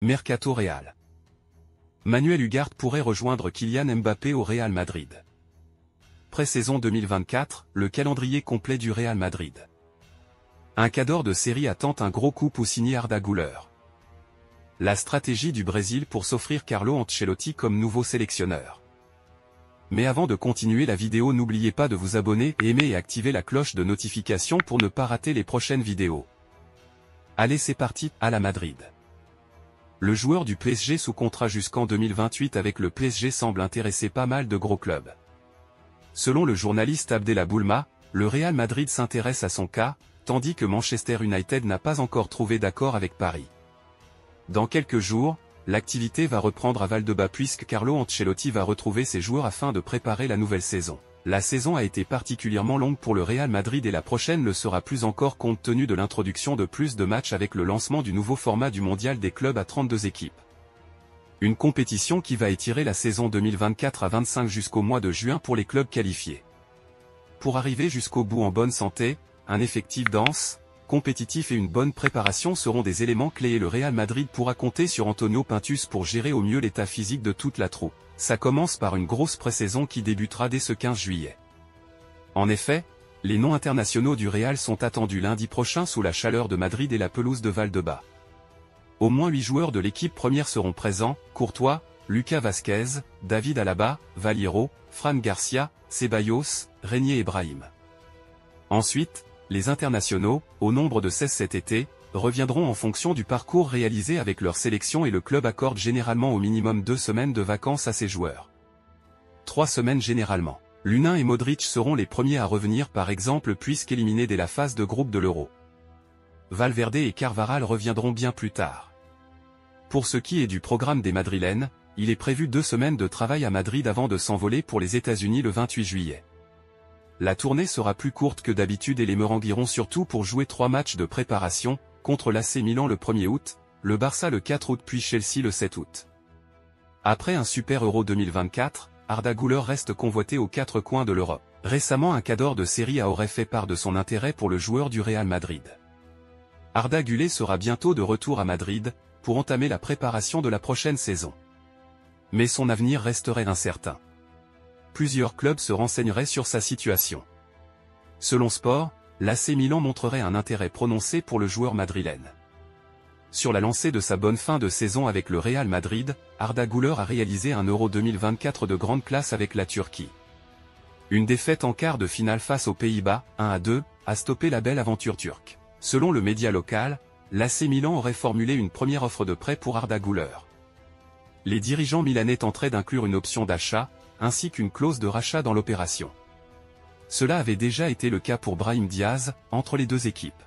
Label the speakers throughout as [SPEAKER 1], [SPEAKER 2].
[SPEAKER 1] Mercato Real. Manuel Ugarte pourrait rejoindre Kylian Mbappé au Real Madrid. Pré-saison 2024, le calendrier complet du Real Madrid. Un cadre de série attend un gros coup pour signer Arda Güler. La stratégie du Brésil pour s'offrir Carlo Ancelotti comme nouveau sélectionneur. Mais avant de continuer la vidéo, n'oubliez pas de vous abonner, aimer et activer la cloche de notification pour ne pas rater les prochaines vidéos. Allez, c'est parti, à la Madrid. Le joueur du PSG sous contrat jusqu'en 2028 avec le PSG semble intéresser pas mal de gros clubs. Selon le journaliste Abdella Boulma, le Real Madrid s'intéresse à son cas, tandis que Manchester United n'a pas encore trouvé d'accord avec Paris. Dans quelques jours, l'activité va reprendre à Valdebebas puisque Carlo Ancelotti va retrouver ses joueurs afin de préparer la nouvelle saison. La saison a été particulièrement longue pour le Real Madrid et la prochaine le sera plus encore compte tenu de l'introduction de plus de matchs avec le lancement du nouveau format du mondial des clubs à 32 équipes. Une compétition qui va étirer la saison 2024 à 25 jusqu'au mois de juin pour les clubs qualifiés. Pour arriver jusqu'au bout en bonne santé, un effectif dense, compétitif et une bonne préparation seront des éléments clés et le Real Madrid pourra compter sur Antonio Pintus pour gérer au mieux l'état physique de toute la troupe. Ça commence par une grosse pré-saison qui débutera dès ce 15 juillet. En effet, les noms internationaux du Real sont attendus lundi prochain sous la chaleur de Madrid et la pelouse de Valdebebas. Au moins 8 joueurs de l'équipe première seront présents: Courtois, Lucas Vazquez, David Alaba, Valero, Fran Garcia, Ceballos, Renier et Brahim. Ensuite, les internationaux, au nombre de 16 cet été, reviendront en fonction du parcours réalisé avec leur sélection et le club accorde généralement au minimum 2 semaines de vacances à ses joueurs. 3 semaines généralement. Lunin et Modric seront les premiers à revenir par exemple puisqu'éliminés dès la phase de groupe de l'Euro. Valverde et Carvajal reviendront bien plus tard. Pour ce qui est du programme des Madrilènes, il est prévu 2 semaines de travail à Madrid avant de s'envoler pour les États-Unis le 28 juillet. La tournée sera plus courte que d'habitude et les Merengues iront surtout pour jouer 3 matchs de préparation, contre l'AC Milan le 1er août, le Barça le 4 août puis Chelsea le 7 août. Après un Super Euro 2024, Arda Güler reste convoité aux 4 coins de l'Europe. Récemment un cadre de Serie A aurait fait part de son intérêt pour le joueur du Real Madrid. Arda Güler sera bientôt de retour à Madrid, pour entamer la préparation de la prochaine saison. Mais son avenir resterait incertain. Plusieurs clubs se renseigneraient sur sa situation. Selon Sport, l'AC Milan montrerait un intérêt prononcé pour le joueur madrilène. Sur la lancée de sa bonne fin de saison avec le Real Madrid, Arda Güler a réalisé un Euro 2024 de grande classe avec la Turquie. Une défaite en quart de finale face aux Pays-Bas, 1-2, a stoppé la belle aventure turque. Selon le média local, l'AC Milan aurait formulé une première offre de prêt pour Arda Güler. Les dirigeants milanais tenteraient d'inclure une option d'achat, ainsi qu'une clause de rachat dans l'opération. Cela avait déjà été le cas pour Brahim Diaz, entre les deux équipes.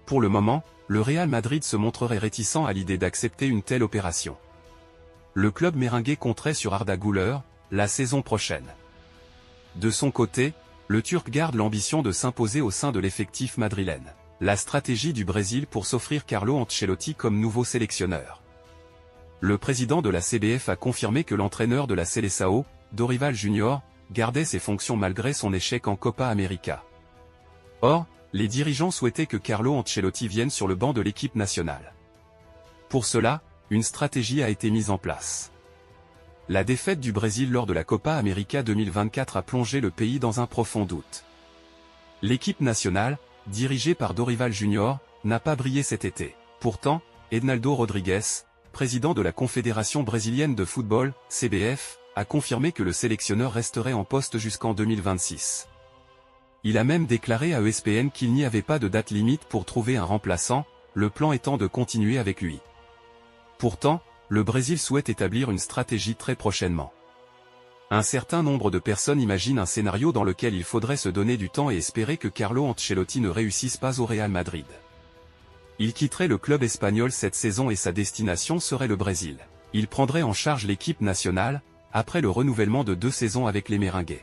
[SPEAKER 1] Pour le moment, le Real Madrid se montrerait réticent à l'idée d'accepter une telle opération. Le club merengue compterait sur Arda Güler, la saison prochaine. De son côté, le Turc garde l'ambition de s'imposer au sein de l'effectif madrilène. La stratégie du Brésil pour s'offrir Carlo Ancelotti comme nouveau sélectionneur. Le président de la CBF a confirmé que l'entraîneur de la Seleção, Dorival Junior, gardait ses fonctions malgré son échec en Copa América. Or, les dirigeants souhaitaient que Carlo Ancelotti vienne sur le banc de l'équipe nationale. Pour cela, une stratégie a été mise en place. La défaite du Brésil lors de la Copa América 2024 a plongé le pays dans un profond doute. L'équipe nationale, dirigée par Dorival Junior, n'a pas brillé cet été. Pourtant, Ednaldo Rodrigues, président de la Confédération brésilienne de football, CBF, a confirmé que le sélectionneur resterait en poste jusqu'en 2026. Il a même déclaré à ESPN qu'il n'y avait pas de date limite pour trouver un remplaçant, le plan étant de continuer avec lui. Pourtant, le Brésil souhaite établir une stratégie très prochainement. Un certain nombre de personnes imaginent un scénario dans lequel il faudrait se donner du temps et espérer que Carlo Ancelotti ne réussisse pas au Real Madrid. Il quitterait le club espagnol cette saison et sa destination serait le Brésil. Il prendrait en charge l'équipe nationale, après le renouvellement de 2 saisons avec les Merengues.